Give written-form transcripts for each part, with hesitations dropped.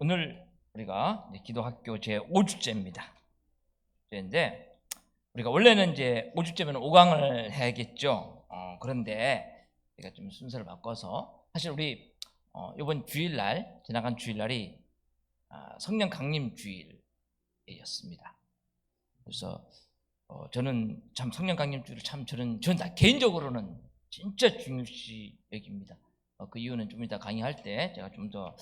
오늘 우리가 기도학교 제 5주째입니다. 인데 우리가 원래는 이제 5주째면 5강을 해야겠죠. 그런데 제가 좀 순서를 바꿔서 사실 우리 이번 주일날 지나간 주일날이 성령 강림 주일이었습니다. 그래서 저는 참 성령 강림 주일을 저는 다 개인적으로는 진짜 중요시 여깁니다. 그 이유는 좀 이따 강의할 때 제가 좀 더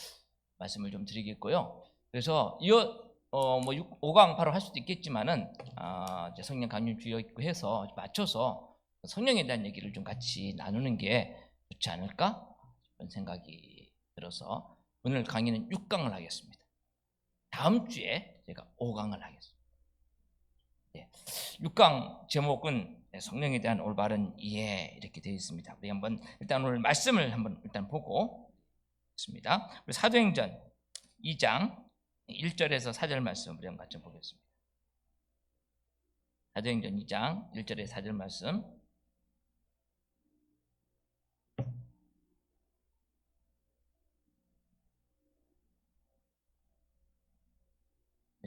말씀을 좀 드리겠고요. 그래서 5강 바로 할 수도 있겠지만은 이제 성령 강림 주일 있고 해서 맞춰서 성령에 대한 얘기를 좀 같이 나누는 게 좋지 않을까 그런 생각이 들어서 오늘 강의는 6강을 하겠습니다. 다음 주에 제가 5강을 하겠습니다. 6강 제목은 성령에 대한 올바른 이해 이렇게 되어 있습니다. 우리 한번 일단 오늘 말씀을 한번 일단 보고 있습니다. 우리 사도행전 2장 1절에서 4절 말씀 우리 한번 같이 보겠습니다. 사도행전 2장 1절에서 4절 말씀.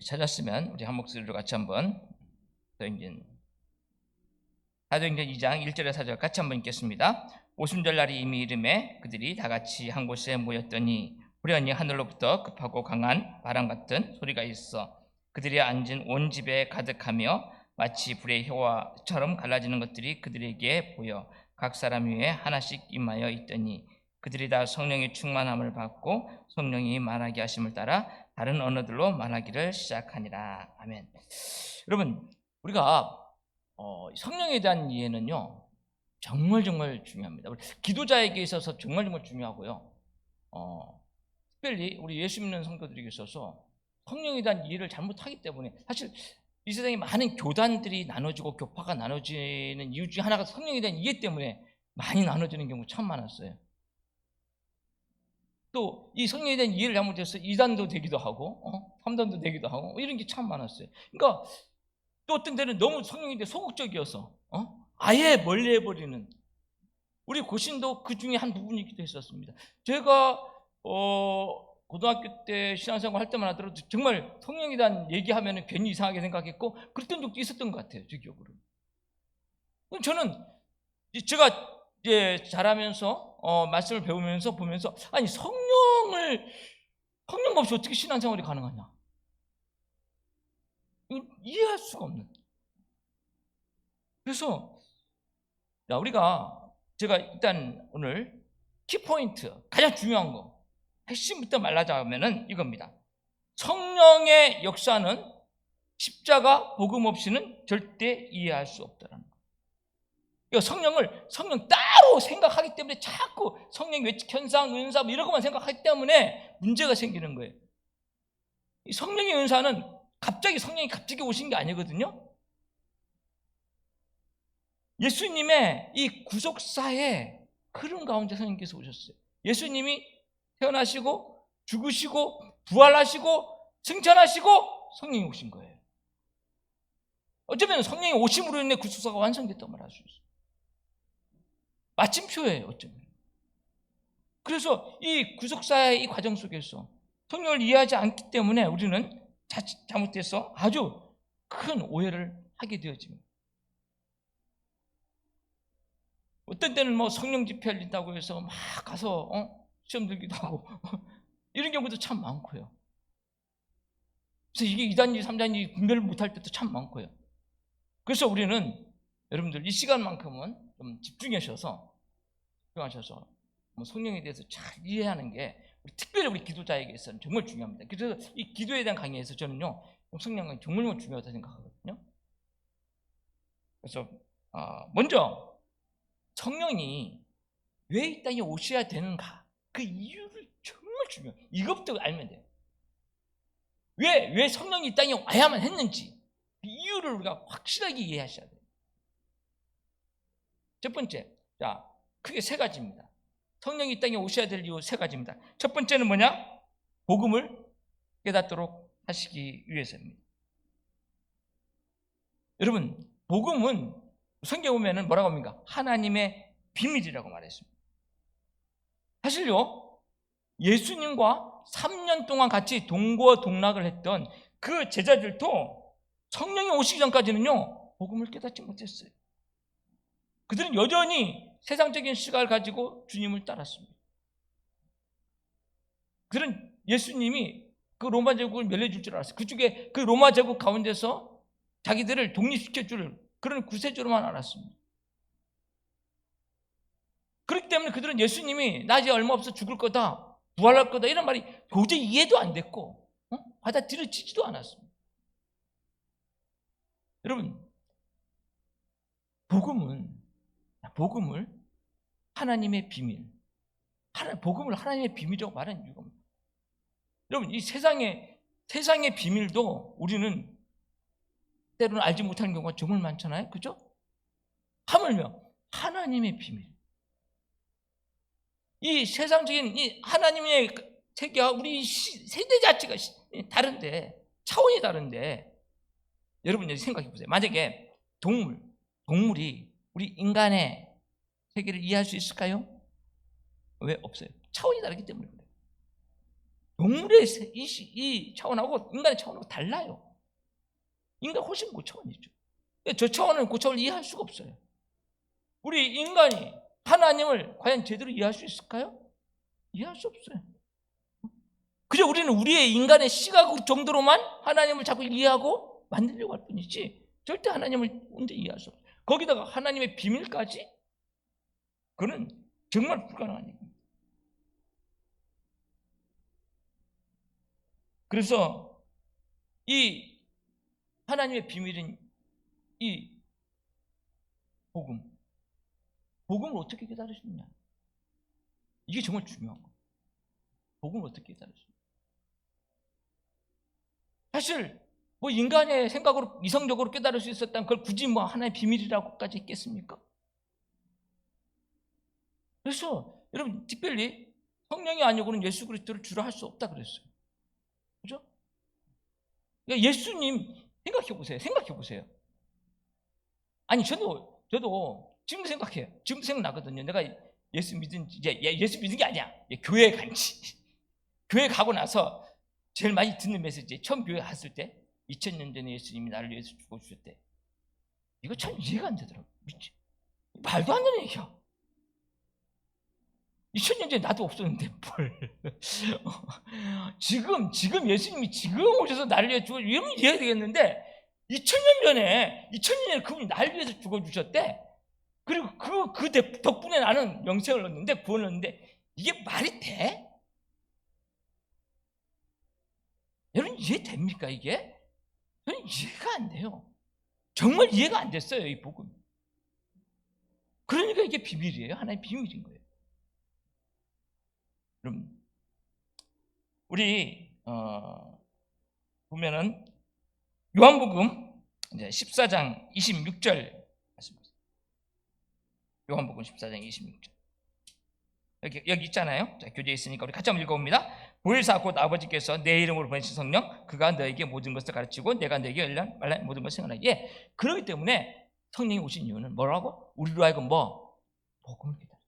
찾았으면 우리 한 목소리로 같이 한번 사도행전 2장 1절에서 4절 같이 한번 읽겠습니다. 오순절날이 이미 이름에 그들이 다 같이 한 곳에 모였더니 후련히 하늘로부터 급하고 강한 바람 같은 소리가 있어 그들이 앉은 온 집에 가득하며 마치 불의 효화처럼 갈라지는 것들이 그들에게 보여 각 사람 위에 하나씩 임하여 있더니 그들이 다 성령의 충만함을 받고 성령이 말하게 하심을 따라 다른 언어들로 말하기를 시작하니라. 아멘. 여러분, 우리가 성령에 대한 이해는요 정말 중요합니다. 우리 기도자에게 있어서 정말 중요하고요. 특별히 우리 예수 믿는 성도들에게 있어서 성령에 대한 이해를 잘못하기 때문에 사실 이 세상에 많은 교단들이 나눠지고 교파가 나눠지는 이유 중에 하나가 성령에 대한 이해 때문에 많이 나눠지는 경우 참 많았어요. 또 이 성령에 대한 이해를 잘못해서 2단도 되기도 하고 3단도 되기도 하고 이런 게 참 많았어요. 그러니까 또 어떤 데는 너무 성령에 대해 소극적이어서 아예 멀리해버리는 우리 고신도 그 중에 한 부분이기도 했었습니다. 제가 고등학교 때 신앙생활 할 때만 하더라도 정말 성령에 대한 얘기하면 괜히 이상하게 생각했고 그랬던 적도 있었던 것 같아요. 제 기억으로. 저는 제가 이제 자라면서 말씀을 배우면서 보면서 아니 성령 없이 어떻게 신앙생활이 가능하냐 이해할 수가 없는. 그래서 제가 일단 오늘 키포인트 가장 중요한 거 핵심부터 말하자면은 이겁니다. 성령의 역사는 십자가 복음 없이는 절대 이해할 수 없다는 거. 성령 따로 생각하기 때문에 자꾸 성령 외적 현상, 은사 이런 것만 생각하기 때문에 문제가 생기는 거예요. 이 성령의 은사는 성령이 갑자기 오신 게 아니거든요. 예수님의 이 구속사의 흐름 가운데 성령께서 오셨어요. 예수님이 태어나시고 죽으시고 부활하시고 승천하시고 성령이 오신 거예요. 어쩌면 성령이 오심으로 인해 구속사가 완성됐다고 말할 수 있어요. 마침표예요. 어쩌면. 그래서 이 구속사의 이 과정 속에서 성령을 이해하지 않기 때문에 우리는 잘못해서 아주 큰 오해를 하게 되어집니다. 어떤 때는 성령 집회 열린다고 해서 막 가서 시험 들기도 하고 이런 경우도 참 많고요. 그래서 이게 2단위, 3단위 분별을 못할 때도 참 많고요. 그래서 우리는 여러분들 이 시간만큼은 좀 집중하셔서 성령에 대해서 잘 이해하는 게 특별히 우리 기도자에게서는 정말 중요합니다. 그래서 이 기도에 대한 강의에서 저는요 성령은 정말 중요하다고 생각하거든요. 그래서 먼저 성령이 왜 이 땅에 오셔야 되는가 그 이유를 정말 중요해요. 이것부터 알면 돼요. 왜 성령이 이 땅에 와야만 했는지 그 이유를 우리가 확실하게 이해하셔야 돼요. 첫 번째, 크게 세 가지입니다. 성령이 이 땅에 오셔야 될 이유 세 가지입니다. 첫 번째는 뭐냐? 복음을 깨닫도록 하시기 위해서입니다. 여러분, 복음은 성경에 보면 뭐라고 합니까? 하나님의 비밀이라고 말했습니다. 사실요, 예수님과 3년 동안 같이 동거동락을 했던 그 제자들도 성령이 오시기 전까지는요, 복음을 깨닫지 못했어요. 그들은 여전히 세상적인 시각을 가지고 주님을 따랐습니다. 그들은 예수님이 그 로마 제국을 멸해줄 줄 알았어요. 그중에 그 로마 제국 가운데서 자기들을 독립시켜줄 그런 구세주로만 알았습니다. 그렇기 때문에 그들은 예수님이 나 이제 얼마 없어 죽을 거다, 부활할 거다 이런 말이 도저히 이해도 안 됐고 받아들여지지도 않았습니다. 여러분, 복음을 하나님의 비밀, 복음을 하나님의 비밀이라고 말하는 이유가 뭡니까? 여러분, 이 세상의 비밀도 우리는 때로는 알지 못하는 경우가 정말 많잖아요. 그죠? 하물며 하나님의 비밀, 이 세상적인 이 하나님의 세계와 우리 세대 자체가 다른데, 차원이 다른데, 여러분 생각해 보세요. 만약에 동물이 우리 인간의 세계를 이해할 수 있을까요? 왜 없어요? 차원이 다르기 때문에 그래요. 동물의 이 차원하고 인간의 차원하고 달라요. 인간 훨씬 고차원이죠. 저 차원은 그 차원을 이해할 수가 없어요. 우리 인간이 하나님을 과연 제대로 이해할 수 있을까요? 이해할 수 없어요. 그저 우리는 우리의 인간의 시각 정도로만 하나님을 자꾸 이해하고 만들려고 할 뿐이지 절대 하나님을 혼자 이해할 수 없어요. 거기다가 하나님의 비밀까지? 그건 정말 불가능한 얘기입니다. 그래서 이 하나님의 비밀인 이 복음을 어떻게 깨달을 수 있냐, 이게 정말 중요한 거예요. 복음을 어떻게 깨달을 수 있냐. 사실 뭐 인간의 생각으로 이성적으로 깨달을 수 있었다면 그걸 굳이 뭐 하나의 비밀이라고까지 했겠습니까? 그래서 여러분, 특별히 성령이 아니고는 예수 그리스도를 주로 할 수 없다 그랬어요. 그죠? 그러니까 예수님 생각해 보세요. 아니 저도 지금 생각해요. 지금 생각나거든요. 내가 예수 믿은 게 아니야. 교회 간지. 교회 가고 나서 제일 많이 듣는 메시지, 처음 교회 갔을 때 2000년 전에 예수님이 나를 위해서 죽어주셨대. 이거 참 이해가 안 되더라고. 말도 안 되는 얘기야. 2000년 전에 나도 없었는데 뭘. 지금 예수님이 지금 오셔서 나를 위해 죽어, 이러면 이해가 되겠는데 2000년 전에 그분이 나를 위해서 죽어주셨대. 그리고 그 덕분에 나는 영생을 얻는데, 구원을 얻는데, 이게 말이 돼? 여러분 이해됩니까 이게? 저는 이해가 안 돼요. 정말 이해가 안 됐어요, 이 복음. 그러니까 이게 비밀이에요. 하나의 비밀인 거예요. 여러분, 우리 보면은 요한복음 이제 14장 26절 말씀입니다. 요한복음 14장 26절. 여기 있잖아요. 자, 교재에 있으니까 우리 같이 한번 읽어봅니다. 보혜사 곧 아버지께서 내 이름으로 보내신 성령, 그가 너에게 모든 것을 가르치고 내가 너에게 말한 모든 것을 행하라. 그렇기 때문에 성령이 오신 이유는 뭐라고? 우리로 하여금 복음을 깨달아.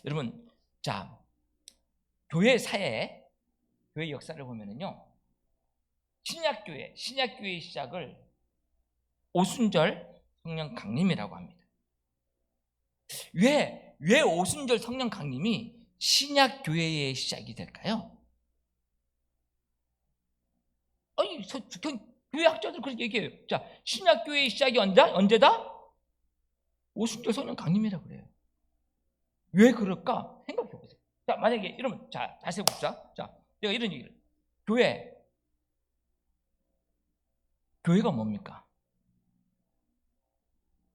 여러분, 자, 교회 역사를 보면은요, 신약교회의 시작을 오순절 성령 강림이라고 합니다. 왜 오순절 성령 강림이 신약교회의 시작이 될까요? 아니, 교회 학자들 그렇게 얘기해요. 자, 신약교회의 시작이 언제다? 오순절 성령 강림이라고 그래요. 왜 그럴까? 생각해 보세요. 자, 만약에 이러면, 자, 다시 해봅시다. 자, 내가 이런 얘기를. 교회가 뭡니까?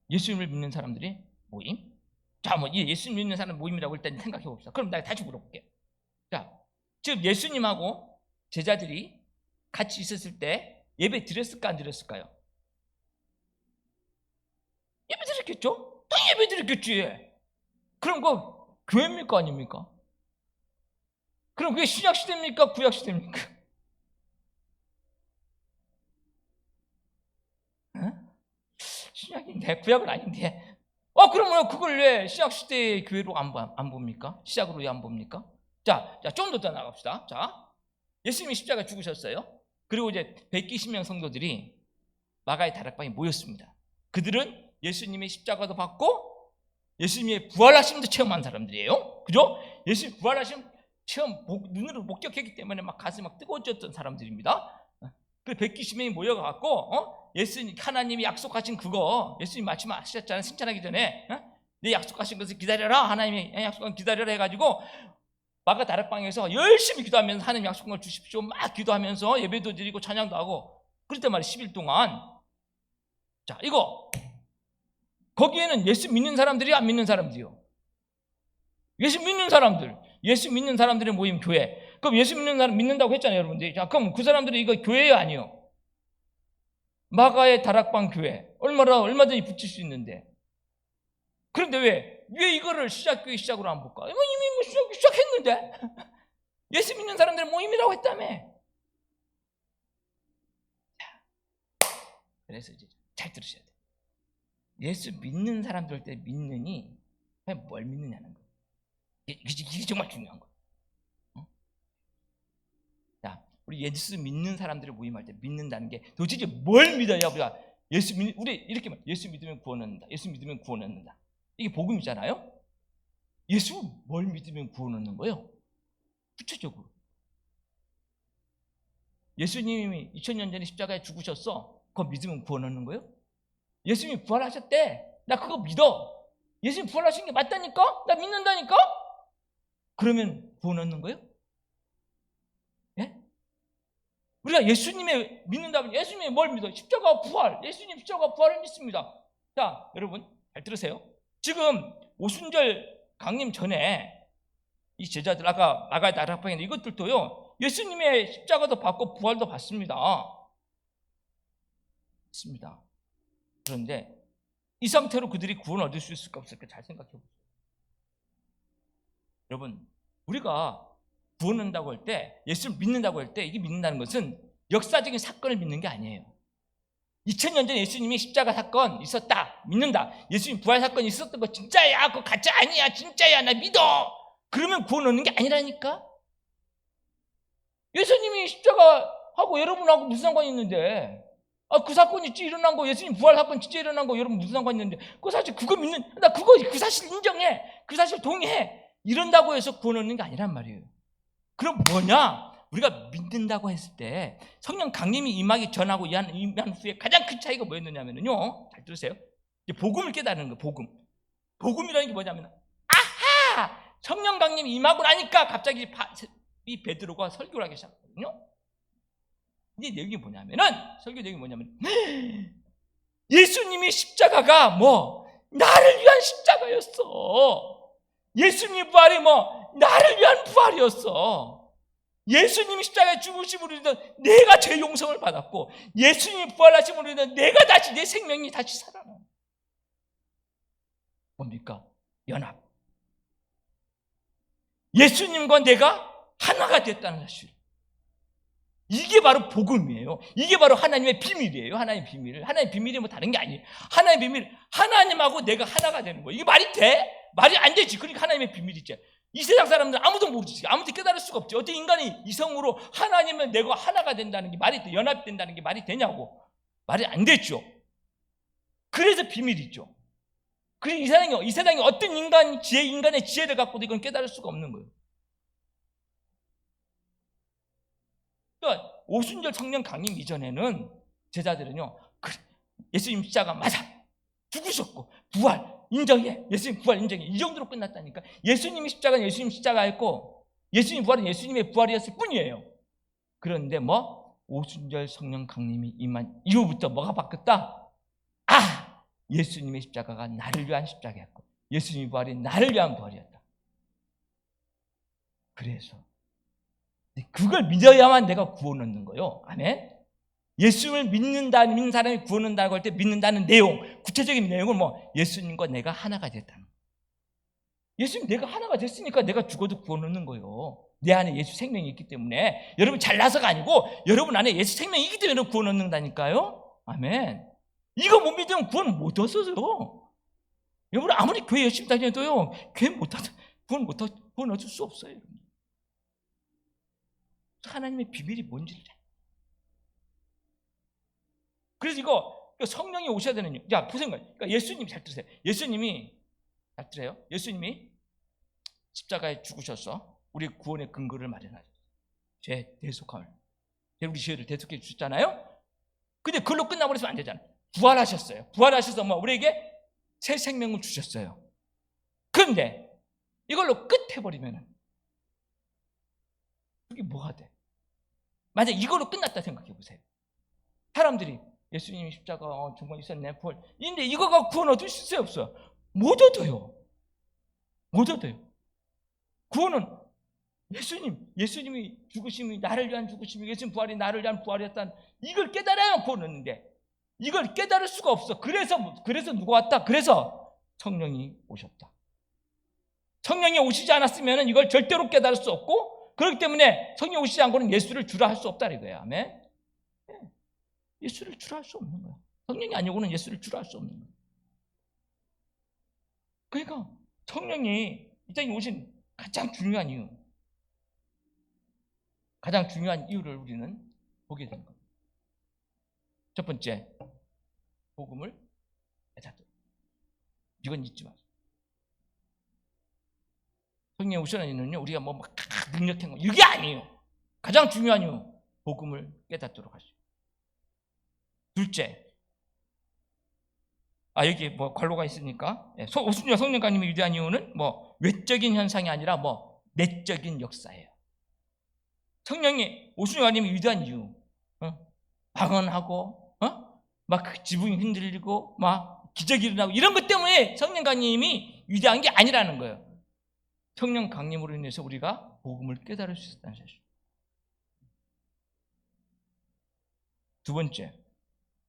예수님을 믿는 사람들이 모임? 자, 예수님 믿는 사람 모임이라고 일단 생각해 봅시다. 그럼 내가 다시 물어볼게요. 자, 지금 예수님하고 제자들이 같이 있었을 때 예배 드렸을까 안 드렸을까요? 예배 드렸겠죠? 당연히 예배 드렸겠지. 그럼 그거 교회입니까 아닙니까? 그럼 그게 신약 시대입니까 구약 시대입니까? 신약인데 구약은 아닌데 그러면 그걸 왜 신약 시대의 교회로 안 봅니까? 시작으로 왜 안 봅니까? 자, 좀 더 나갑시다. 자, 예수님이 십자가에 죽으셨어요. 그리고 이제 120명 성도들이 마가의 다락방에 모였습니다. 그들은 예수님의 십자가도 받고 예수님의 부활하심도 체험한 사람들이에요. 그죠? 예수님 부활하심 체험 눈으로 목격했기 때문에 막 가슴이 막 뜨거워졌던 사람들입니다. 그 120명이 모여갖고 예수님 하나님이 약속하신 그거 예수님 마침 하셨잖아요. 승천하기 전에 내 약속하신 것을 기다려라. 하나님이 약속한 기다려라 해가지고 마가 다락방에서 열심히 기도하면서 하나님 약속한 걸 주십시오 막 기도하면서 예배도 드리고 찬양도 하고 그랬단 말이에요. 10일 동안. 자, 이거 거기에는 예수 믿는 사람들이 안 믿는 사람들이요. 예수 믿는 사람들, 예수 믿는 사람들의 모임 교회. 그럼 예수 믿는 사람 믿는다고 했잖아요, 여러분들. 자, 그럼 그 사람들이 이거 교회예요, 아니요? 마가의 다락방 교회 얼마든지 붙일 수 있는데. 그런데 왜 이거를 시작교회 시작으로 안 볼까? 이미 시작했는데. 예수 믿는 사람들의 모임이라고 했다며. 그래서 이제 잘 들으셔야 돼요. 예수 믿는 사람들 때 믿느니 뭘 믿느냐는 거예요. 이게 정말 중요한 거예요. 자, 우리 예수 믿는 사람들을 모임할 때 믿는다는 게 도대체 뭘 믿어야 우리가 우리 이렇게 말 예수 믿으면 구원 얻는다. 예수 믿으면 구원 얻는다. 이게 복음이잖아요. 예수 뭘 믿으면 구원 얻는 거예요? 구체적으로 예수님이 2000년 전에 십자가에 죽으셨어. 그거 믿으면 구원 얻는 거예요? 예수님이 부활하셨대. 나 그거 믿어. 예수님 부활하신 게 맞다니까? 나 믿는다니까? 그러면 구원 얻는 거예요? 예? 우리가 예수님의 믿는다면 예수님이 뭘 믿어? 십자가 부활. 예수님 십자가 부활을 믿습니다. 자, 여러분 잘 들으세요. 지금 오순절 강림 전에 이 제자들 아까 마가의 다락방에 있는 이것들도요 예수님의 십자가도 받고 부활도 받습니다. 있습니다. 그런데 이 상태로 그들이 구원 얻을 수 있을까 없을까 잘 생각해 보세요. 여러분, 우리가 구원 얻는다고 할 때, 예수를 믿는다고 할 때 이게 믿는다는 것은 역사적인 사건을 믿는 게 아니에요. 2000년 전에 예수님이 십자가 사건 있었다, 믿는다. 예수님 부활 사건이 있었던 거 진짜야, 그거 가짜 아니야, 진짜야, 나 믿어. 그러면 구원 얻는 게 아니라니까. 예수님이 십자가 하고 여러분하고 무슨 상관이 있는데, 그 사건이 일어난 거, 예수님 부활 사건 진짜 일어난 거 여러분 무슨 상관이 있는데, 그 사실 그거 믿는, 나 그거 그 사실 인정해, 그 사실 동의해, 이런다고 해서 구원 얻는 게 아니란 말이에요. 그럼 뭐냐? 우리가 믿는다고 했을 때 성령 강림이 임하기 전하고 임한 후에 가장 큰 차이가 뭐였느냐면요, 잘 들으세요. 이제 복음을 깨달는 거예요. 복음이라는 게 뭐냐면, 아하! 성령 강림이 임하고 나니까 갑자기 이 베드로가 설교를 하기 시작하거든요. 이 내용이 뭐냐면은, 설교 내용이 뭐냐면, 예수님이 십자가가 나를 위한 십자가였어. 예수님 부활이 나를 위한 부활이었어. 예수님이 십자가에 죽으심으로 인해 내가 죄 용서를 받았고, 예수님이 부활하심으로 인해 내가 다시, 내 생명이 다시 살아나. 뭡니까? 연합. 예수님과 내가 하나가 됐다는 사실. 이게 바로 복음이에요. 이게 바로 하나님의 비밀이에요. 하나님의 비밀. 하나님의 비밀이 다른 게 아니에요. 하나님의 비밀, 하나님하고 내가 하나가 되는 거예요. 이게 말이 돼? 말이 안 되지. 그러니까 하나님의 비밀이지. 이 세상 사람들은 아무도 모르지. 아무도 깨달을 수가 없지. 어떻게 인간이 이성으로 하나님은 내가 하나가 된다는 게 말이 돼? 연합된다는 게 말이 되냐고. 말이 안 되죠. 그래서 비밀이죠. 그래서 이 세상에 어떤 인간의 지혜를 갖고도 이건 깨달을 수가 없는 거예요. 그러니까 오순절 성령 강림 이전에는 제자들은요, 그래, 예수님 십자가 맞아, 죽으셨고 부활 인정해, 예수님 부활 인정해, 이 정도로 끝났다니까. 예수님이 십자가는 예수님 십자가였고 예수님 부활은 예수님의 부활이었을 뿐이에요. 그런데 오순절 성령 강림이 임한 이후부터 뭐가 바뀌었다? 예수님의 십자가가 나를 위한 십자가였고 예수님의 부활이 나를 위한 부활이었다. 그래서 그걸 믿어야만 내가 구원 얻는 거예요. 아멘. 예수를 믿는 사람이 구원 얻는다고 할 때 믿는다는 내용, 구체적인 내용은 예수님과 내가 하나가 됐다는 거예요. 예수님 내가 하나가 됐으니까 내가 죽어도 구원 얻는 거예요. 내 안에 예수 생명이 있기 때문에. 여러분 잘나서가 아니고 여러분 안에 예수 생명이 있기 때문에 구원 얻는다니까요. 아멘. 이거 못 믿으면 구원 못 얻어요. 여러분 아무리 교회 열심히 다녀도요, 교회 구원 얻을 수 없어요. 하나님의 비밀이 뭔지를. 그래서 이거 성령이 오셔야 되는 이유. 자, 보세요. 그러니까 예수님이 잘 들으세요. 예수님이 잘 들어요. 예수님이 십자가에 죽으셔서 우리 구원의 근거를 마련하셨어요. 죄 대속함을. 우리 죄를 대속해 주셨잖아요. 근데 그걸로 끝나버리면 안 되잖아요. 부활하셨어요. 부활하셔서 우리에게 새 생명을 주셨어요. 그런데 이걸로 끝해버리면 그게 뭐가 돼? 만약 이걸로 끝났다 생각해 보세요. 사람들이 예수님이 십자가 정말 있었네, 부활. 근데 이거가 구원 얻을 수 있어요, 없어요? 못 얻어요. 못 얻어요. 구원은 예수님이 죽으심이 나를 위한 죽으심이, 예수님 부활이 나를 위한 부활이었다는 이걸 깨달아야 구원 얻는데 이걸 깨달을 수가 없어. 그래서 누가 왔다? 그래서 성령이 오셨다. 성령이 오시지 않았으면 이걸 절대로 깨달을 수 없고, 그렇기 때문에 성령이 오시지 않고는 예수를 주라 할 수 없다 이거예요. 아멘. 예수를 주라 할 수 없는 거야. 성령이 아니고는 예수를 주라 할 수 없는 거야. 그러니까 성령이 이 땅에 오신 가장 중요한 이유를 우리는 보게 된 겁니다. 첫 번째, 복음을 깨닫도록. 이건 잊지 마세요. 성령이 오시는 이유는요, 우리가 능력한 거 이게 아니에요. 가장 중요한 이유, 복음을 깨닫도록 하시오. 둘째, 여기 관로가 있으니까, 오순절 성령감님이 위대한 이유는 외적인 현상이 아니라 내적인 역사예요. 성령이 오순절감님이 위대한 이유, 방언하고 막 지붕이 흔들리고 막 기적이 일어나고 이런 것 때문에 성령 강림이 위대한 게 아니라는 거예요. 성령 강림으로 인해서 우리가 복음을 깨달을 수 있다는 사실. 두 번째,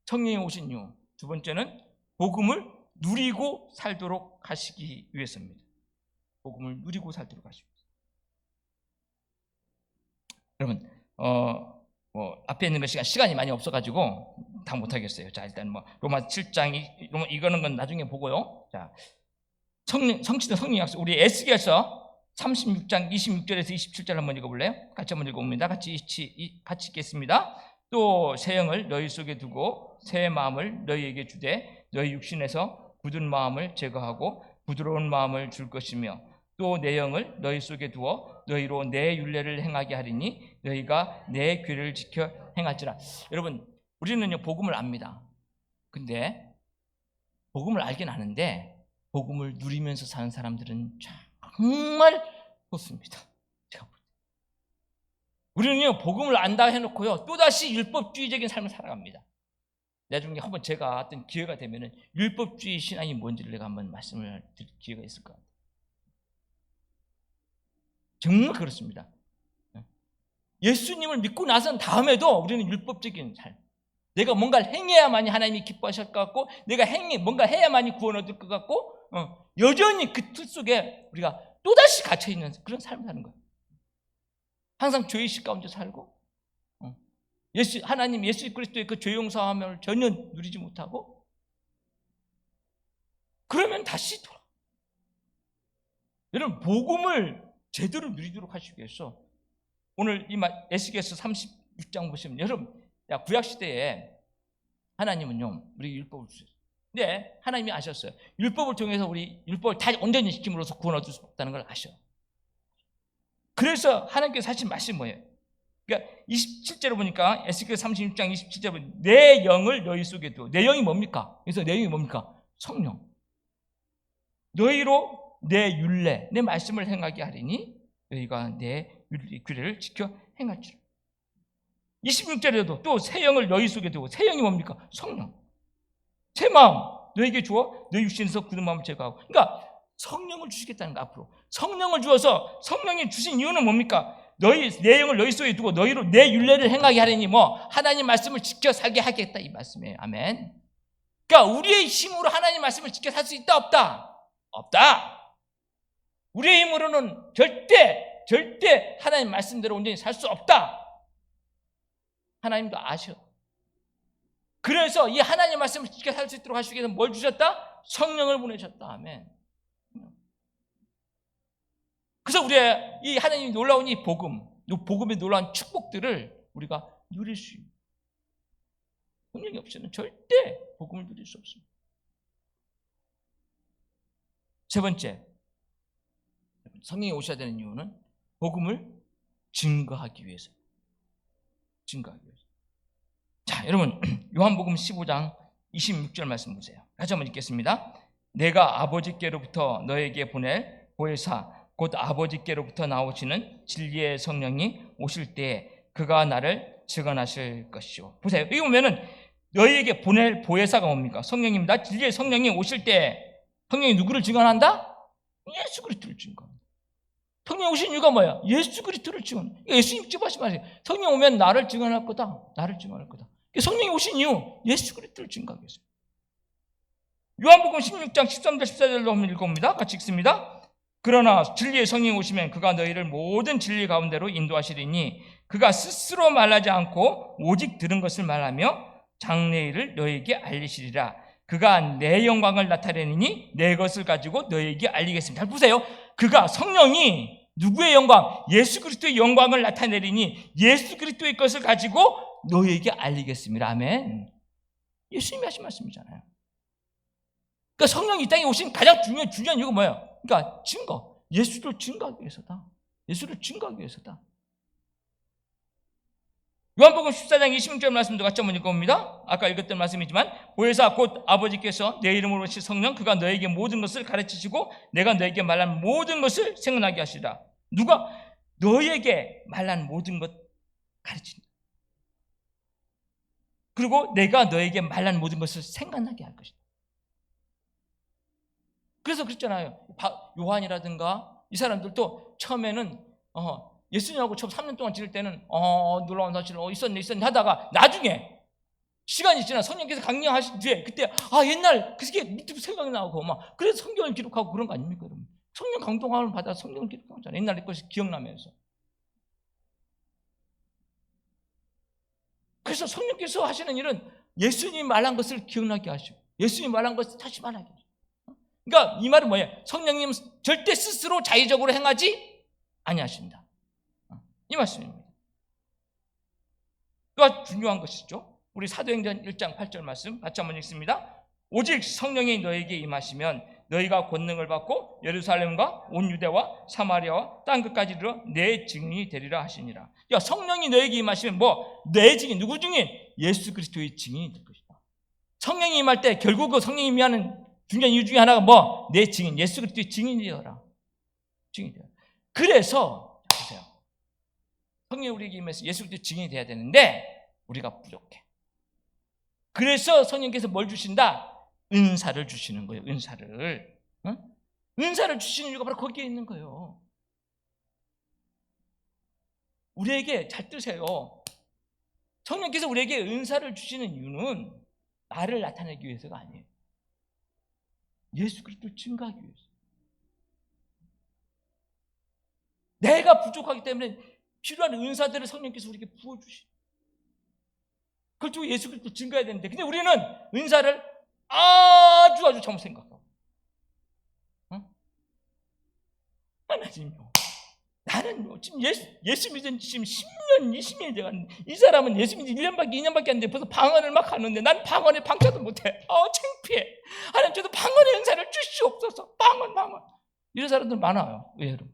성령이 오신 이유. 두 번째는 복음을 누리고 살도록 하시기 위해서입니다. 복음을 누리고 살도록 하시기 위해서. 여러분, 앞에 있는 것 시간이 많이 없어가지고 다 못하겠어요. 자, 일단 로마 7장 이거는 건 나중에 보고요. 자, 성취된 성령 약속. 우리 에스겔서 36장 26절에서 27절 한번 읽어볼래요? 같이 한번 읽어봅니다. 같이 읽겠습니다. 또 새 영을 너희 속에 두고 새 마음을 너희에게 주되 너희 육신에서 굳은 마음을 제거하고 부드러운 마음을 줄 것이며 또 내 영을 너희 속에 두어 너희로 내 율례를 행하게 하리니 너희가 내 규례를 지켜 행할지라. 여러분, 우리는요 복음을 압니다. 근데 복음을 알긴 아는데 복음을 누리면서 사는 사람들은 정말 좋습니다. 우리는요 복음을 안다 해놓고요 또다시 율법주의적인 삶을 살아갑니다. 나중에 한번 제가 어떤 기회가 되면은 율법주의 신앙이 뭔지를 내가 한번 말씀을 드릴 기회가 있을 것 같아요. 정말 그렇습니다. 예수님을 믿고 나선 다음에도 우리는 율법적인 삶, 내가 뭔가를 행해야만이 하나님이 기뻐하실 것 같고, 내가 뭔가 해야만이 구원 얻을 것 같고, 여전히 그 틀 속에 우리가 또다시 갇혀있는 그런 삶을 사는 거예요. 항상 죄의식 가운데 살고, 하나님 예수 그리스도의 그 죄 용서함을 전혀 누리지 못하고, 그러면 다시 돌아. 여러분, 복음을 제대로 누리도록 하시기 위해서 오늘 이 에스겔서 36장 보시면, 여러분, 구약시대에 하나님은요 우리 율법을 주셨어요. 근데 하나님이 아셨어요. 율법을 통해서 우리 율법을 다 온전히 지킴으로써 구원 얻을 수 없다는 걸 아셔. 그래서 하나님께서 하신 말씀이 뭐예요? 그러니까 27절을 보니까 에스겔 36장 27절에 보면 내 영을 너희 속에 두어. 내 영이 뭡니까? 그래서 내 영이 뭡니까? 성령. 너희로 내 율례, 내 말씀을 행하게 하리니 너희가 내 규례를 지켜 행할지라. 26절에도 또 새 영을 너희 속에 두고. 새 영이 뭡니까? 성령. 새 마음 너희에게 주어 너희 육신에서 굳은 마음을 제거하고. 그러니까 성령을 주시겠다는 거. 앞으로 성령을 주어서, 성령이 주신 이유는 뭡니까? 내 영을 너희 속에 두고 너희로 내 율례를 행하게 하려니 하나님 말씀을 지켜 살게 하겠다 이 말씀이에요. 아멘. 그러니까 우리의 힘으로 하나님 말씀을 지켜 살 수 있다 없다? 없다. 우리의 힘으로는 절대 하나님 말씀대로 온전히 살 수 없다. 하나님도 아셔. 그래서 이 하나님 말씀을 지켜 살 수 있도록 하시기 위해서 뭘 주셨다? 성령을 보내셨다. 아멘. 그래서 우리의 이 하나님이 놀라운 이 복음의 놀라운 축복들을 우리가 누릴 수 있는, 성령이 없이는 절대 복음을 누릴 수 없습니다. 세 번째, 성령이 오셔야 되는 이유는 복음을 증거하기 위해서. 자, 여러분, 요한복음 15장 26절 말씀 보세요. 다시 한번 읽겠습니다. 내가 아버지께로부터 너에게 보낼 보혜사 곧 아버지께로부터 나오시는 진리의 성령이 오실 때에 그가 나를 증언하실 것이요. 보세요. 여기 보면은 너희에게 보낼 보혜사가 뭡니까? 성령입니다. 진리의 성령이 오실 때 성령이 누구를 증언한다? 예수 그리스도를 증거한다. 성령이 오신 이유가 뭐야? 예수 그리스도를 증언. 예수님 직접 하신 말이에요. 성령 오면 나를 증언할 거다. 나를 증언할 거다. 성령이 오신 이유, 예수 그리스도를 증거하기 위해서. 요한복음 16장 13절 14절로 한번 읽어봅니다. 같이 읽습니다. 그러나 진리의 성령이 오시면 그가 너희를 모든 진리 가운데로 인도하시리니 그가 스스로 말하지 않고 오직 들은 것을 말하며 장래일을 너희에게 알리시리라. 그가 내 영광을 나타내니 내 것을 가지고 너희에게 알리겠습니다. 잘 보세요. 그가 성령이 누구의 영광? 예수 그리스도의 영광을 나타내리니 예수 그리스도의 것을 가지고 너희에게 알리겠습니다. 아멘. 예수님이 하신 말씀이잖아요. 그러니까 성령이 이 땅에 오신 가장 중요한 이유가 뭐예요? 그러니까 증거. 예수를 증거하기 위해서다. 예수를 증거하기 위해서다. 요한복음 14장 26절 말씀도 같이 한번 읽어봅니다. 아까 읽었던 말씀이지만 보혜사 곧 아버지께서 내 이름으로 오신 성령 그가 너에게 모든 것을 가르치시고 내가 너에게 말한 모든 것을 생각나게 하시리라. 누가? 너에게 말한 모든 것 가르친다. 그리고 내가 너에게 말한 모든 것을 생각나게 할 것이다. 그래서 그랬잖아요. 요한이라든가 이 사람들도 처음에는 예수님하고 처음 3년 동안 지낼 때는 놀라운 사실은 있었네 하다가 나중에 시간이 지나 성령께서 강림하신 뒤에 그때 옛날 그게 밑으로 생각이 나고 막 그래서 성경을 기록하고 그런 거 아닙니까, 여러분? 성령 강동함을 받아 성경을 기록하잖아요. 옛날 것이 기억나면서. 그래서 성령께서 하시는 일은 예수님이 말한 것을 기억나게 하시고 예수님이 말한 것을 다시 말하게 하시고. 그러니까 이 말은 뭐예요? 성령님은 절대 스스로 자의적으로 행하지 아니하신다. 이 말씀입니다. 그가 중요한 것이죠. 우리 사도행전 1장 8절 말씀 같이 한번 읽습니다. 오직 성령이 너에게 임하시면 너희가 권능을 받고 예루살렘과 온 유대와 사마리아와 땅 끝까지 이르러 내 증인이 되리라 하시니라. 야, 성령이 너에게 임하시면 내 증인, 누구 증인? 예수 그리스도의 증인이 될 것이다. 성령이 임할 때 결국 그 성령이 임하는 중요한 이유 중에 하나가 내 증인, 예수 그리스도의 증인이 되어라. 증인이 되어라. 그래서 보세요. 성령이 우리에게 임해서 예수 그리스도의 증인이 돼야 되는데 우리가 부족해. 그래서 성령께서 뭘 주신다? 은사를 주시는 거예요. 은사를. 은사를 주시는 이유가 바로 거기에 있는 거예요. 우리에게 잘 뜨세요. 성령께서 우리에게 은사를 주시는 이유는 나를 나타내기 위해서가 아니에요. 예수 그리스도를 증거하기 위해서. 내가 부족하기 때문에 필요한 은사들을 성령께서 우리에게 부어주시. 그걸 두고 예수 그리스도를 증거해야 되는데 근데 우리는 은사를 아주 잘못 생각하고 하나님요. 나는 지금 예수 믿은 지 지금 10년, 20년이 돼가는데 이 사람은 예수 믿은 지 1년밖에 2년밖에 안 돼. 벌써 방언을 막 하는데 난 방언에 방자도 못해. 창피해. 하나님 저도 방언의 은사를 주시옵소서. 방언. 이런 사람들 많아요. 의외로.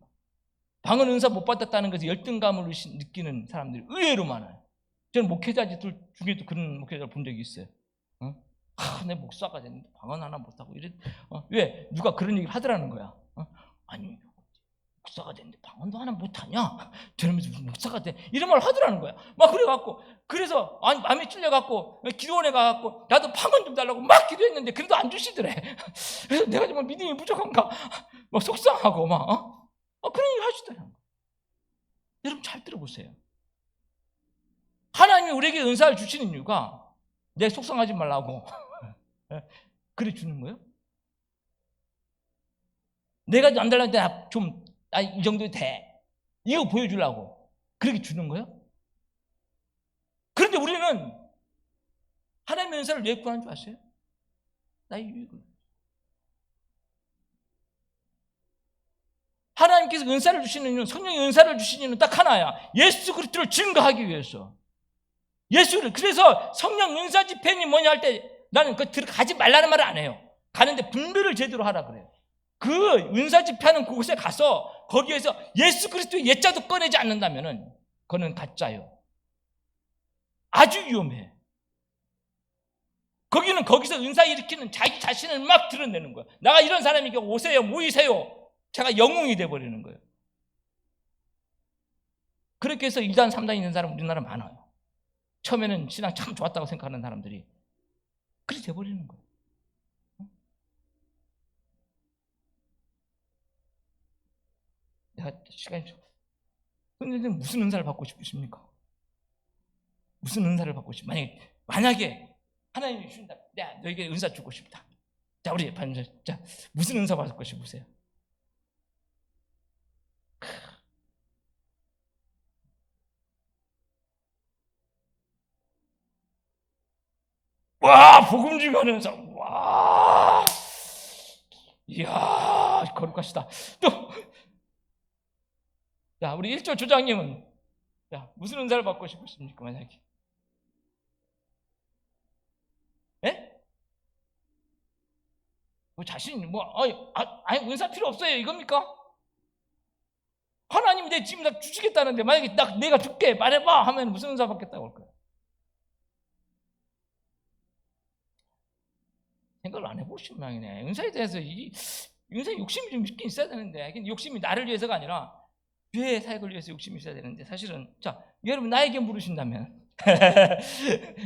방언 은사 못 받았다는 것에 열등감을 느끼는 사람들이 의외로 많아요. 저는 목회자들 중에도 그런 목회자를 본 적이 있어요. 내 목사가 됐는데 방언 하나 못하고 왜? 누가 그런 얘기를 하더라는 거야. 아니 목사가 됐는데 방언도 하나 못하냐? 저러면서 무슨 목사가 돼? 이런 말을 하더라는 거야. 막 그래갖고 그래서 마음에 찔려갖고 기도원에 가갖고 나도 방언 좀 달라고 막 기도했는데 그래도 안 주시더래. 그래서 내가 정말 믿음이 부족한가? 막 속상하고 그런 얘기 하시더라고요. 여러분 잘 들어보세요. 하나님이 우리에게 은사를 주시는 이유가 내 속상하지 말라고 그래 주는 거예요? 내가 안 달라는데 이 정도 돼. 이거 보여주려고 그렇게 주는 거예요? 그런데 우리는 하나님의 은사를 왜 구하는 줄 아세요? 나의 유익을. 하나님께서 은사를 주시는 이유는, 성령의 은사를 주시는 이유는 딱 하나야. 예수 그리스도를 증거하기 위해서. 예수를. 그래서 성령 은사 집회니 뭐냐 할 때 나는 그 들어가지 말라는 말을 안 해요. 가는데 분별을 제대로 하라 그래요. 그 은사 집회하는 그곳에 가서 거기에서 예수 그리스도의 옛자도 꺼내지 않는다면은 그거는 가짜예요. 아주 위험해. 거기는 거기서 은사 일으키는 자기 자신을 막 드러내는 거야. 나가 이런 사람이니까 오세요, 모이세요. 제가 영웅이 돼버리는 거예요. 그렇게 해서 2단, 3단 있는 사람 우리나라 많아요. 처음에는 신앙 참 좋았다고 생각하는 사람들이 그렇게 돼버리는 거예요. 내가 시간이 좀, 선생님 무슨 은사를 받고 싶으십니까? 무슨 은사를 받고 싶습니까? 만약에 하나님이 주신다, 내가 너에게 은사 주고 싶다. 자, 우리 반절, 자, 무슨 은사 받고 싶으세요? 와, 복음 중요한 은사. 와, 이야, 거룩하시다. 또, 자, 우리 1조 조장님은, 자, 무슨 은사를 받고 싶으십니까? 만약에. 예? 뭐 자신, 아니, 은사 필요 없어요. 이겁니까? 하나님이 내 지금 나 주시겠다는데, 만약에 내가 줄게, 말해봐. 하면 무슨 은사 받겠다고 할 거야? 생각을 안 해보신 모양이네. 은사에 대해서 은사에 욕심이 좀 있긴 있어야 되는데, 욕심이 나를 위해서가 아니라 죄의 사역을 위해서 욕심이 있어야 되는데, 사실은, 자, 여러분 나에게 물으신다면,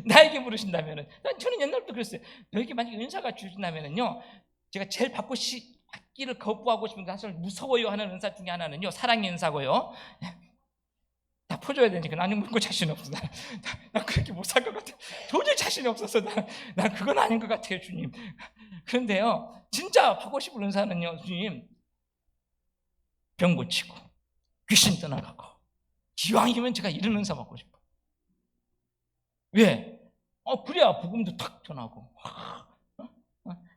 나에게 물으신다면은, 저는 옛날부터 그랬어요. 너에게 만약에 은사가 주신다면은요, 제가 제일 받기를 거부하고 싶은 게 사실 무서워요 하는 은사 중에 하나는요, 사랑의 은사고요. 다 퍼줘야 되니까 나는 물고 자신 없어. 나 그렇게 못 살 것 같아. 도저히 자신이 없어서 난 그건 아닌 것 같아요, 주님. 그런데요, 진짜 하고 싶은 은사는요, 주님, 병 고치고 귀신 떠나가고, 기왕이면 제가 이런 은사 받고 싶어. 왜? 그래야 복음도 탁 전하고,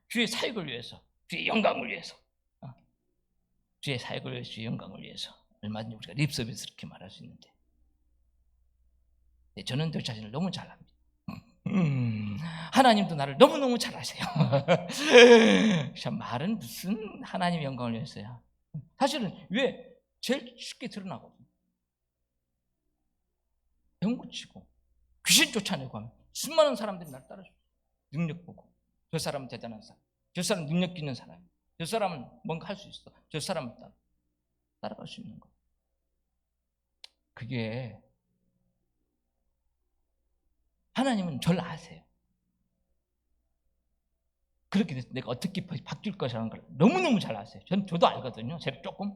주의 사역을 위해서, 주의 영광을 위해서, 주의 사역을 위해서, 주의 영광을 위해서. 얼마든지 우리가 립서비스 이렇게 말할 수 있는데, 저는 저 자신을 너무 잘 압니다. 하나님도 나를 너무너무 잘 아세요. 참, 말은 무슨 하나님의 영광을 위해서야. 사실은 왜? 제일 쉽게 드러나거든요. 병 고치고 귀신 쫓아내고 하면 수많은 사람들이 나를 따라줘요. 능력 보고, 저 사람은 대단한 사람, 저 사람은 능력 있는 사람, 저 사람은 뭔가 할 수 있어, 저 사람은 따라갈 수 있는 거예요. 그게 하나님은 저를 아세요. 그렇게 돼서 내가 어떻게 바뀔 것이라는 걸 너무너무 잘 아세요. 저도 알거든요. 제가 조금.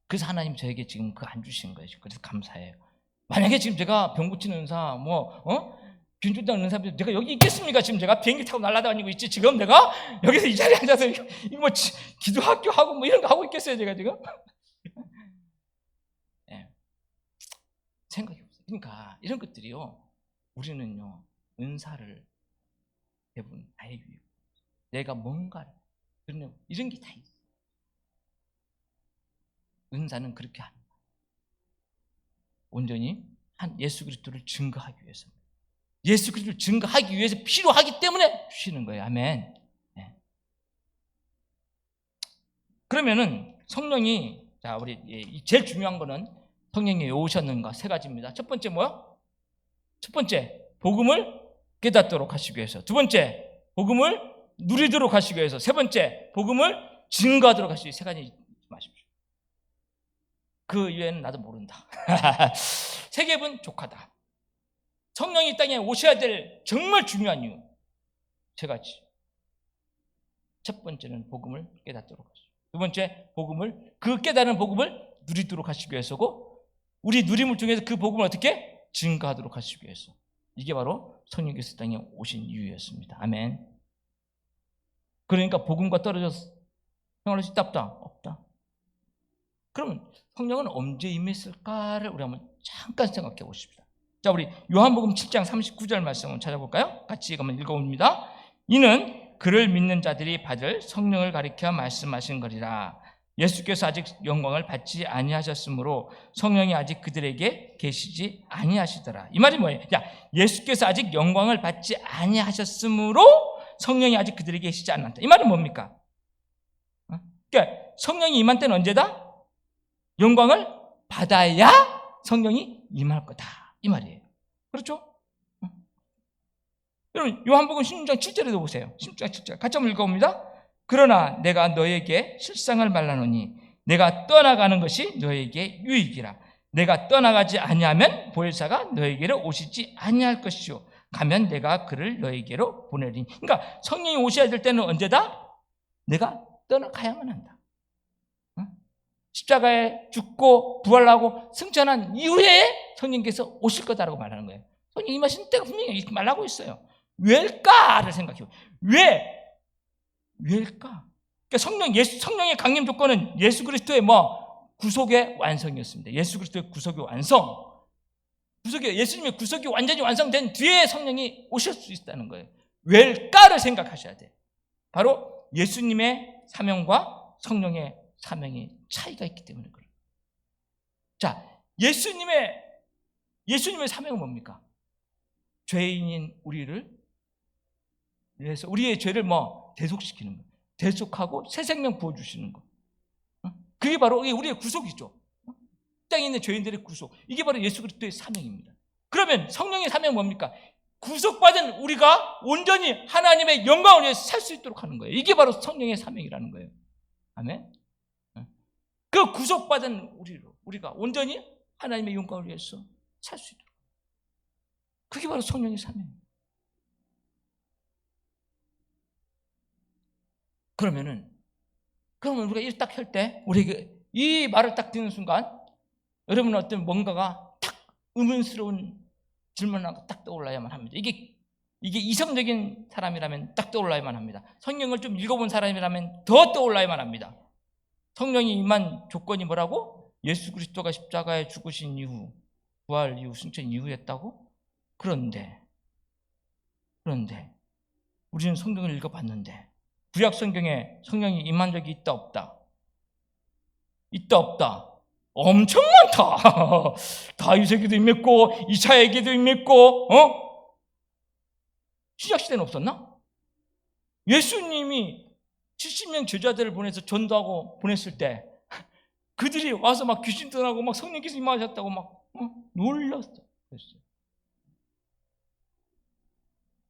그래서 하나님 저에게 지금 그거 안 주신 거예요. 그래서 감사해요. 만약에 지금 제가 병 고치는 은사, 균주당 은사인데 내가 여기 있겠습니까? 지금 제가 비행기 타고 날아다니고 있지. 지금 내가 여기서 이 자리에 앉아서 이거 기도학교 하고 이런 거 하고 있겠어요, 제가 지금? 네. 생각이 없어요. 그러니까 이런 것들이요, 우리는요, 은사를 대부분 나의 위에 내가 뭔가를 이런 게 다 있어. 은사는 그렇게 하는 거예요. 온전히 한 예수 그리스도를 증거하기 위해서, 예수 그리스도를 증거하기 위해서 필요하기 때문에 주시는 거예요. 아멘. 네. 그러면은 성령이, 자, 우리 제일 중요한 거는 성령이 왜 오셨는가? 세 가지입니다. 첫 번째 뭐요? 첫 번째, 복음을 깨닫도록 하시기 위해서. 두 번째, 복음을 누리도록 하시기 위해서. 세 번째, 복음을 증거하도록 하시기 위해서. 세 가지 잊지 마십시오. 그 이외에는 나도 모른다. 세 개분 족하다. 성령이 이 땅에 오셔야 될 정말 중요한 이유 세 가지. 첫 번째는 복음을 깨닫도록 하시고, 두 번째, 그 깨달은 복음을 누리도록 하시기 위해서고, 우리 누림을 통해서 그 복음을 어떻게 증거하도록 하시기 위해서. 이게 바로 성령께서 땅에 오신 이유였습니다. 아멘. 그러니까 복음과 떨어져서 생활할 수 있다 없다? 그러면 성령은 언제 임했을까를 우리 한번 잠깐 생각해 보십시다. 자, 우리 요한복음 7장 39절 말씀 한번 찾아볼까요? 같이 한번 읽어봅니다. 이는 그를 믿는 자들이 받을 성령을 가리켜 말씀하신 거리라. 예수께서 아직 영광을 받지 아니하셨으므로 성령이 아직 그들에게 계시지 아니하시더라. 이 말이 뭐예요? 야, 예수께서 아직 영광을 받지 아니하셨으므로 성령이 아직 그들에게 계시지 않았다. 이 말은 뭡니까? 그러니까 성령이 임한 때는 언제다? 영광을 받아야 성령이 임할 거다. 이 말이에요. 그렇죠? 여러분, 요한복음 16장 7절에도 보세요. 16장 7절 같이 한번 읽어봅니다. 그러나 내가 너에게 실상을 말하노니 내가 떠나가는 것이 너에게 유익이라. 내가 떠나가지 아니하면 보혜사가 너에게로 오시지 아니할 것이요 가면 내가 그를 너에게로 보내리니. 그러니까 성령이 오셔야 될 때는 언제다? 내가 떠나가야만 한다. 십자가에 죽고 부활하고 승천한 이후에 성령께서 오실 거다라고 말하는 거예요. 성령 임하신 때가 분명히 이렇게 말하고 있어요. 왜일까를 생각해요. 왜일까? 그러니까 성령의 강림 조건은 예수 그리스도의 구속의 완성이었습니다. 예수 그리스도의 구속의 완성. 예수님의 구속이 완전히 완성된 뒤에 성령이 오실 수 있다는 거예요. 왜일까를 생각하셔야 돼요. 바로 예수님의 사명과 성령의 사명이 차이가 있기 때문에 그래요. 자, 예수님의 사명은 뭡니까? 죄인인 우리를 위해서 우리의 죄를 대속시키는 거, 대속하고 새 생명 부어주시는 거. 그게 바로 우리의 구속이죠. 땅에 있는 죄인들의 구속. 이게 바로 예수 그리스도의 사명입니다. 그러면 성령의 사명은 뭡니까? 구속받은 우리가 온전히 하나님의 영광을 위해서 살 수 있도록 하는 거예요. 이게 바로 성령의 사명이라는 거예요. 아멘. 그 구속받은 우리가 온전히 하나님의 영광을 위해서 살 수 있도록. 그게 바로 성령의 사명입니다. 그러면 우리가 이 딱 할 때, 우리에게 이 말을 딱 듣는 순간, 여러분은 어떤 뭔가가 딱 의문스러운 질문을 딱 떠올라야만 합니다. 이게 이성적인 사람이라면 딱 떠올라야만 합니다. 성경을 좀 읽어본 사람이라면 더 떠올라야만 합니다. 성령이 임한 조건이 뭐라고? 예수 그리스도가 십자가에 죽으신 이후, 부활 이후, 승천 이후였다고? 그런데 우리는 성경을 읽어봤는데 구약 성경에 성령이 임한 적이 있다 없다? 있다 없다? 엄청 많다. 다윗에게도 임했고 이사야에게도 임했고 신약시대는 없었나? 예수님이 70명 제자들을 보내서 전도하고 보냈을 때 그들이 와서 막 귀신 떠나고 막 성령께서 임하셨다고 막 놀랐어요.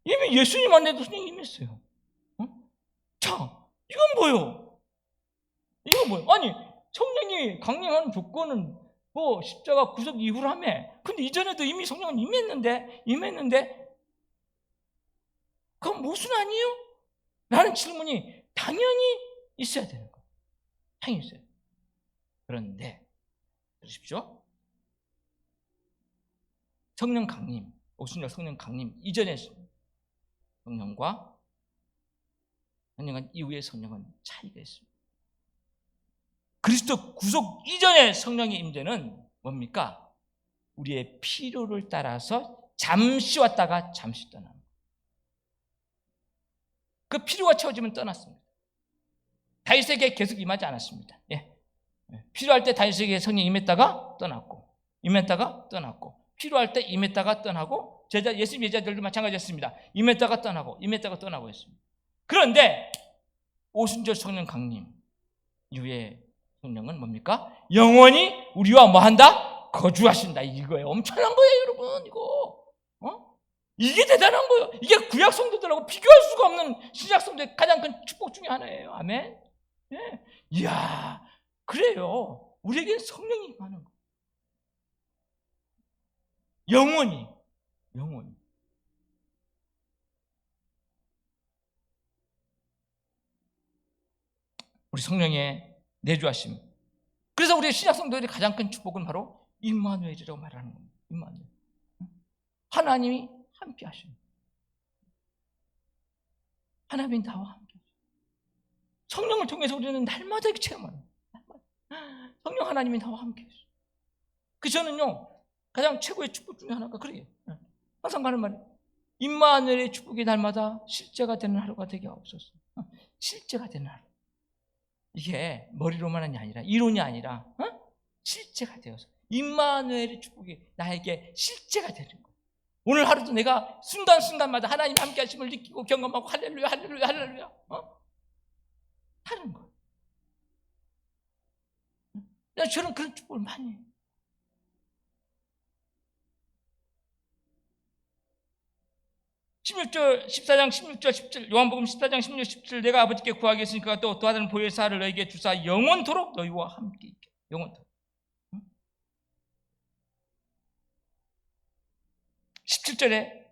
이미 예수님 안에도 성령이 임했어요. 자, 이건 뭐요? 아니, 성령이 강림하는 조건은 십자가 구속 이후라며. 근데 이전에도 이미 성령은 임했는데 그건 무슨 아니에요? 라는 질문이 당연히 있어야 되는 거예요. 당연히 있어요. 그런데 들으십시오. 성령 강림, 오순절 성령 강림 이전의 성령과 성령은 이후의 성령은 차이가 있습니다. 그리스도 구속 이전의 성령의 임재는 뭡니까? 우리의 필요를 따라서 잠시 왔다가 잠시 떠나는 거예요. 그 필요가 채워지면 떠났습니다. 다윗에게 계속 임하지 않았습니다. 필요할 때 다윗에게 성령이 임했다가 떠났고 필요할 때 임했다가 떠나고 예수님 제자들도 마찬가지였습니다. 임했다가 떠나고 했습니다. 그런데 오순절 성령 강림 이후에 성령은 뭡니까? 영원히 우리와 뭐한다? 거주하신다. 이거예요. 엄청난 거예요, 여러분. 이거 이게 대단한 거예요. 이게 구약 성도들하고 비교할 수가 없는 신약 성도의 가장 큰 축복 중에 하나예요. 아멘. 이야, 그래요. 우리에게 성령이 임하는 거예요. 영원히. 우리 성령의 내주하심. 그래서 우리 신약 성도들의 가장 큰 축복은 바로 임마누엘이라고 말하는 겁니다. 임마누엘. 하나님이 함께 하십니다. 하나님이 나와 함께 하십니다. 성령을 통해서 우리는 날마다 이렇게 체험하는 거예요. 성령 하나님이 나와 함께 하십니다. 저는요, 가장 최고의 축복 중에 하나가 그래요. 항상 하는 말이 임마누엘의 축복이 날마다 실제가 되는 하루가 되게 없었어. 실제가 되는 하루. 이게 머리로만이 아니라, 이론이 아니라 실제가 되어서 임마누엘의 축복이 나에게 실제가 되는 거예요. 오늘 하루도 내가 순간순간마다 하나님 함께 하심을 느끼고 경험하고 할렐루야 할렐루야 할렐루야 하는 거예요. 저는 그런 축복을 많이 해요. (16절) 14장 16절 17 요한복음 14장 16, 17 내가 아버지께 구하겠으니까 또 다른 보혜사를 너에게 주사 영원토록 너희와 함께 있게. 영원토록. 17절에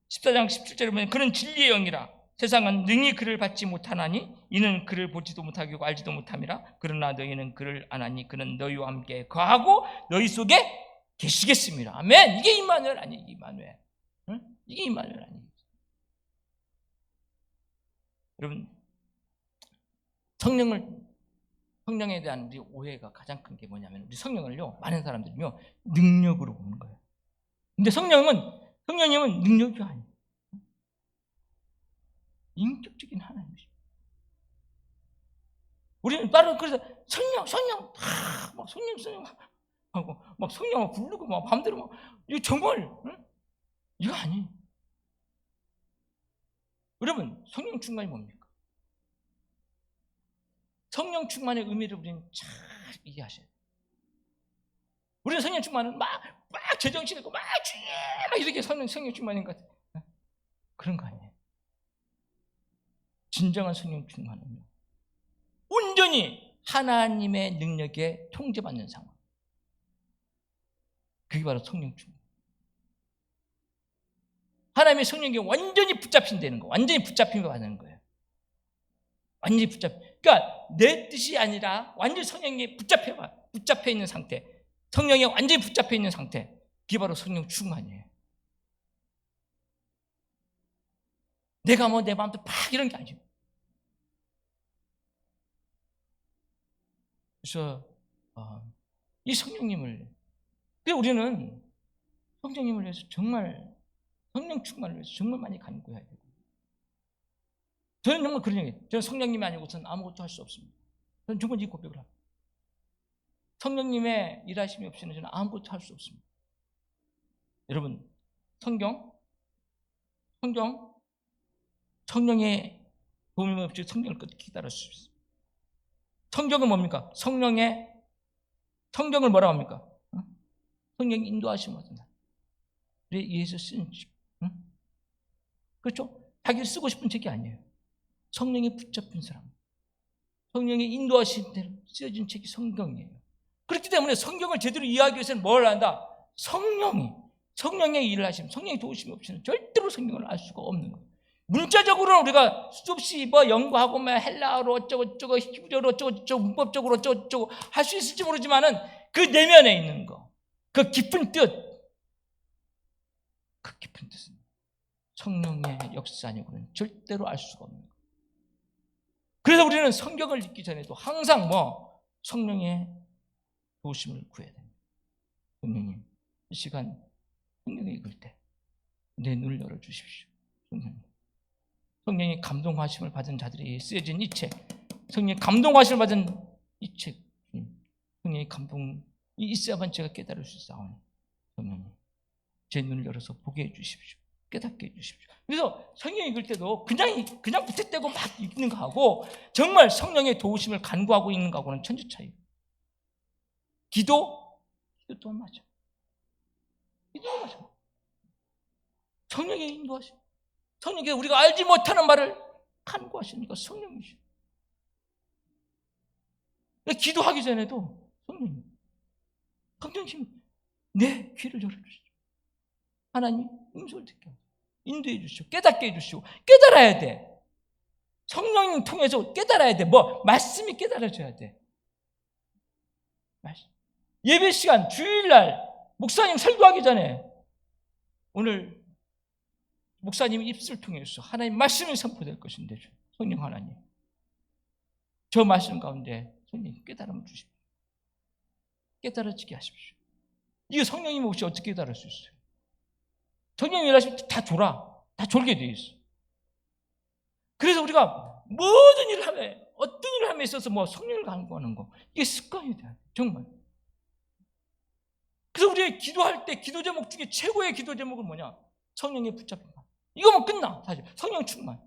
14장 17절에 보면 그는 진리의 영이라 세상은 능히 그를 받지 못하나니 이는 그를 보지도 못하고 알지도 못함이라. 그러나 너희는 그를 아나니 그는 너희와 함께 거하고 너희 속에 계시겠습니다. 아멘. 이게 임마누엘 아니에요. 임마누엘. 이게 임마누엘 아니에요. 여러분, 성령에 대한 우리 오해가 가장 큰 게 뭐냐면, 우리 성령을요, 많은 사람들이요 능력으로 보는 거예요. 근데 성령님은 능력이 아니에요. 인격적인 하나님이시죠. 우리는 바로 그래서 성령 막 성령 하고 막 성령 부르고 막 밤대로 막 이거 정말 이거 아니에요. 여러분, 성령 충만이 뭡니까? 성령 충만의 의미를 우리는 잘 이해하셔야 돼요. 우리는 성령 충만은 막 제정신이고 막 이렇게 성령 충만인 것 같아요. 그런 거 아니에요. 진정한 성령 충만은요, 온전히 하나님의 능력에 통제받는 상황. 그게 바로 성령 충만. 하나님의 성령에 완전히 붙잡힌다는 거, 완전히 붙잡힘을 받는 거예요. 완전히 그러니까 내 뜻이 아니라 완전히 성령에 붙잡혀 있는 상태, 성령에 완전히 붙잡혀 있는 상태, 그게 바로 성령 충만이에요. 내가 뭐 내 마음대로 막 이런 게 아니에요. 그래서 이 성령님을, 우리는 성령님을 위해서 정말, 성령 충만을 위해서 정말 많이 간구해야 되고, 저는 정말 그런 얘기예요. 저는 성령님이 아니고서는 아무것도 할 수 없습니다. 저는 정말 이 고백을 합니다. 성령님의 일하심이 없이는 저는 아무것도 할 수 없습니다. 여러분, 성령의 도움이 없이 성령을 끝까지 기다릴 수 있어요. 성경은 뭡니까? 성경을 뭐라고 합니까? 성령이 인도하심을 받는다. 우리 예수 쓰는 집. 그렇죠? 자기를 쓰고 싶은 책이 아니에요. 성령에 붙잡힌 사람, 성령의 인도하신 대로 쓰여진 책이 성경이에요. 그렇기 때문에 성경을 제대로 이해하기 위해서는 뭘 한다? 성령의 일을 하시면, 성령의 도우심이 없이는 절대로 성경을 알 수가 없는 거예요. 문자적으로는 우리가 수없이 연구하고 헬라어로 어쩌고저쩌고 히브리어로 어쩌고저쩌고 문법적으로 어쩌고저쩌고 할 수 있을지 모르지만은 그 내면에 있는 거, 그 깊은 뜻은 성령의 역사 아니고는 절대로 알 수가 없는 거예요. 그래서 우리는 성경을 읽기 전에도 항상 성령의 도우심을 구해야 됩니다. 성령님, 이 시간 성령이 읽을 때 내 눈을 열어주십시오. 성령이 감동하심을 받은 자들이 쓰여진 이 책, 성령이 감동하심을 받은 이 책, 성령이 감동이 있어야만 제가 깨달을 수 있사오니 성령님, 제 눈을 열어서 보게 해주십시오. 깨닫게 해주십시오. 그래서 성령 읽을 때도 그냥 부태떼고 막 읽는 거하고 정말 성령의 도우심을 간구하고 읽는 거하고는 천지 차이. 기도 또한 맞아. 기도도 맞아. 성령의 인도하심. 성령께 우리가 알지 못하는 말을 간구하시니까 성령이시오. 기도하기 전에도 성령님 내 귀를 열어주시오. 하나님 음성을 듣게 하시오. 인도해 주시오. 깨닫게 해주시오. 깨달아야 돼. 성령님 통해서 깨달아야 돼. 말씀이 깨달아져야 돼. 예배 시간 주일날 목사님 설교하기 전에 오늘 목사님 입술 통해서 하나님 말씀이 선포될 것인데, 성령 하나님 저 말씀 가운데 성령님 깨달음을 주십시오. 깨달아지게 하십시오. 이거 성령님 없이 어떻게 깨달을 수 있어요? 성령이 일하시면 다 졸게 돼 있어. 그래서 우리가 모든 일을 하면, 어떤 일을 함에 있어서 뭐 성령을 간구하는 거, 이게 습관이 돼요. 정말. 그래서 우리가 기도할 때 기도 제목 중에 최고의 기도 제목은 뭐냐? 성령에 붙잡힌 것. 이거면 끝나. 사실 성령 충만.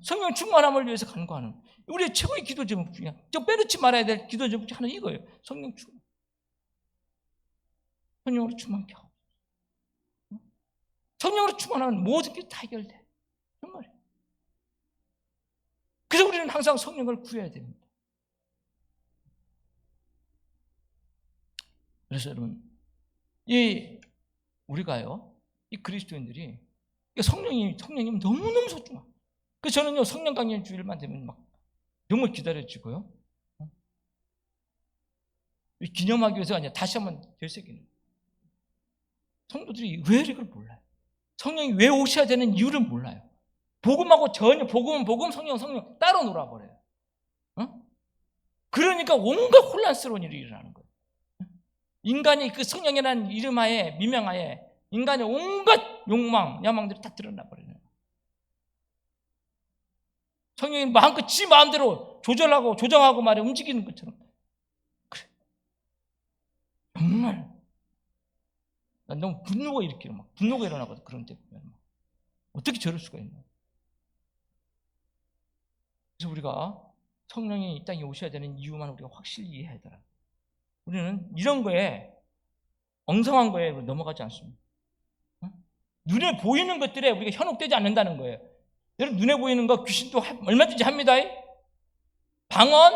성령 충만함을 위해서 간구하는 우리의 최고의 기도 제목 중에 저 빼놓지 말아야 될 기도 제목 중 하나 이거예요. 성령 충만. 성령으로 충만케 하고. 성령으로 충만하면 모든 게 다 해결돼. 정말. 그래서 우리는 항상 성령을 구해야 됩니다. 그래서 여러분, 우리가요, 이 그리스도인들이 성령이 너무너무 소중하. 그래서 저는요, 성령 강연 주일만 되면 막 정말 기다려지고요. 기념하기 위해서 아니라 다시 한번 되새기는. 성도들이 왜 이걸 몰라요? 성령이 왜 오셔야 되는 이유를 몰라요. 복음하고 전혀 복음은 복음, 성령 따로 놀아버려요. 그러니까 온갖 혼란스러운 일이 일어나는 거예요. 인간이 그 성령이라는 이름하에 미명하에 인간의 온갖 욕망, 야망들이 다 드러나 버리는 거예요. 성령이 마음껏 지 마음대로 조절하고 조정하고 말에 움직이는 것처럼. 그래. 정말 난 너무 분노가 일어나거든. 그런 데 보면 어떻게 저럴 수가 있나. 그래서 우리가 성령이 이 땅에 오셔야 되는 이유만 우리가 확실히 이해해야 되라. 우리는 이런 거에 엉성한 거에 넘어가지 않습니다. 눈에 보이는 것들에 우리가 현혹되지 않는다는 거예요. 여러분, 눈에 보이는 거 귀신도 얼마든지 합니다. 방언,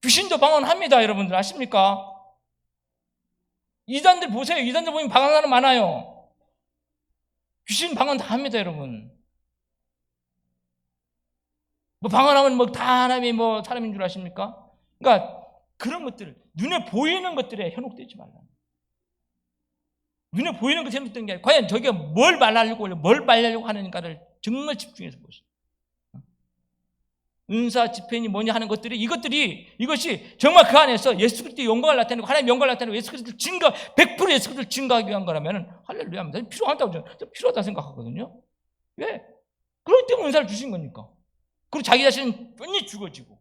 귀신도 방언합니다. 여러분들 아십니까? 이단들 보세요. 이단들 보면 방언하는 사람 많아요. 귀신 방언 다 합니다. 여러분. 뭐 방언하면 뭐 다 하나님이 뭐 사람인 줄 아십니까? 그러니까 그런 것들, 눈에 보이는 것들에 현혹되지 말라. 눈에 보이는 것에 현혹되는 게 아니라 과연 저기가 뭘 말하려고 하는가를 정말 집중해서 보세요. 은사, 집회니 뭐냐 하는 것들이 이것이 정말 그 안에서 예수 그리스도의 영광을 나타내고 하나님의 영광을 나타내고 예수 그리스도를 100% 예수 그리스도를 증거하기 위한 거라면 할렐루야 합니다. 필요하다고 저는 필요하다 생각하거든요. 왜? 그렇기 때문에 은사를 주신 거니까. 그리고 자기 자신은 완전히 죽어지고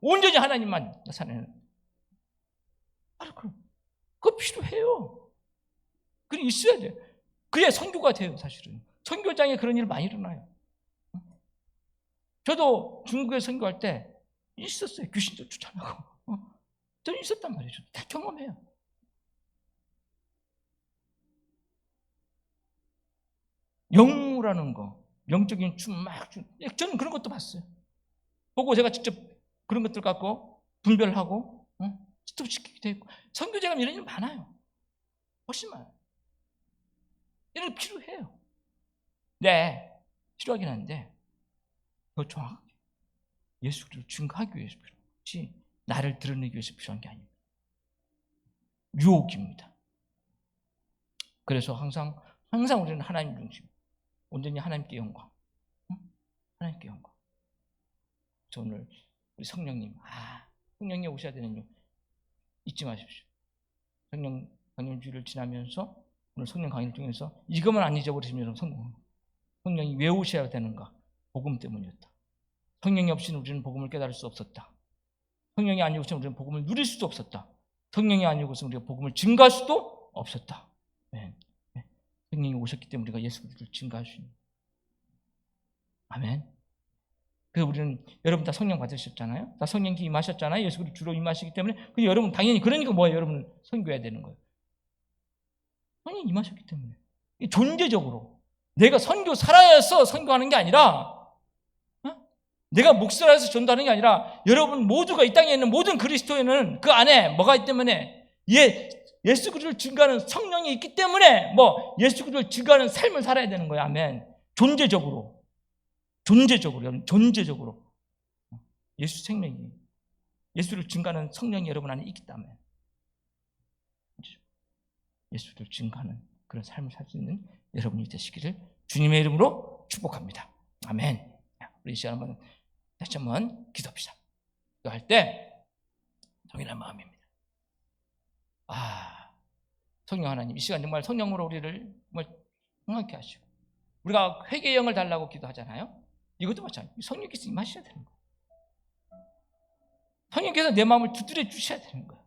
온전히 하나님만 나타내는. 그거 필요해요. 그게 있어야 돼요. 그래야 선교가 돼요. 사실은 선교장에 그런 일 많이 일어나요. 저도 중국에 선교할 때 있었어요. 귀신도 쫓아나고. 저는 있었단 말이죠. 다 경험해요. 영무라는 거, 영적인 춤 저는 그런 것도 봤어요. 보고 제가 직접 그런 것들 갖고 분별하고 스톱 시키기도 했고. 선교제가 이런 일 많아요. 훨씬 많아요. 이런 게 필요해요. 네, 필요하긴 한데 더 정확하게 예수 그리스도를 증거하기 위해서 필요하지 나를 드러내기 위해서 필요한 게 아닙니다. 유혹입니다. 그래서 항상 우리는 하나님 중심, 온전히 하나님께 영광, 하나님께 영광. 그래서 오늘 우리 성령이 오셔야 되는 이유 잊지 마십시오. 성령 강연주의를 지나면서 오늘 성령 강의를 통해서 이것만 안 잊어버리시면 성령이 왜 오셔야 되는가? 복음 때문이었다. 성령이 없이는 우리는 복음을 깨달을 수 없었다. 성령이 아니고서는 우리는 복음을 누릴 수도 없었다. 성령이 아니고서는 우리가 복음을 증거할 수도 없었다. 네. 성령이 오셨기 때문에 우리가 예수 그리스도를 증거할 수 있는. 아멘. 그래서 우리는 여러분 다 성령 받으셨잖아요. 다 성령이 임하셨잖아요. 예수 그리스도 주로 임하시기 때문에. 근데 여러분 당연히 그러니까 뭐예요? 여러분은 선교해야 되는 거예요. 성령이 임하셨기 때문에. 존재적으로 내가 선교사라서 선교하는 게 아니라 내가 목사라서 전도하는 게 아니라 여러분 모두가 이 땅에 있는 모든 그리스도인은 그 안에 뭐가 있기 때문에 예수 그리스도를 증거하는 성령이 있기 때문에 예수 그리스도를 증거하는 삶을 살아야 되는 거예요. 아멘. 존재적으로 여러분 존재적으로 예수 생명이 예수를 증거하는 성령이 여러분 안에 있기 때문에 예수를 증거하는 그런 삶을 살 수 있는 여러분이 되시기를 주님의 이름으로 축복합니다. 아멘. 우리 이 시간 한번 다시 한번 기도합시다. 기도할 때 동일한 마음입니다. 성령 하나님, 이 시간 정말 성령으로 우리를 정말 흥하게 하시고 우리가 회개의 영을 달라고 기도하잖아요. 이것도 마찬가지예요. 성령께서 임하셔야 되는 거예요. 성령께서 내 마음을 두드려 주셔야 되는 거예요.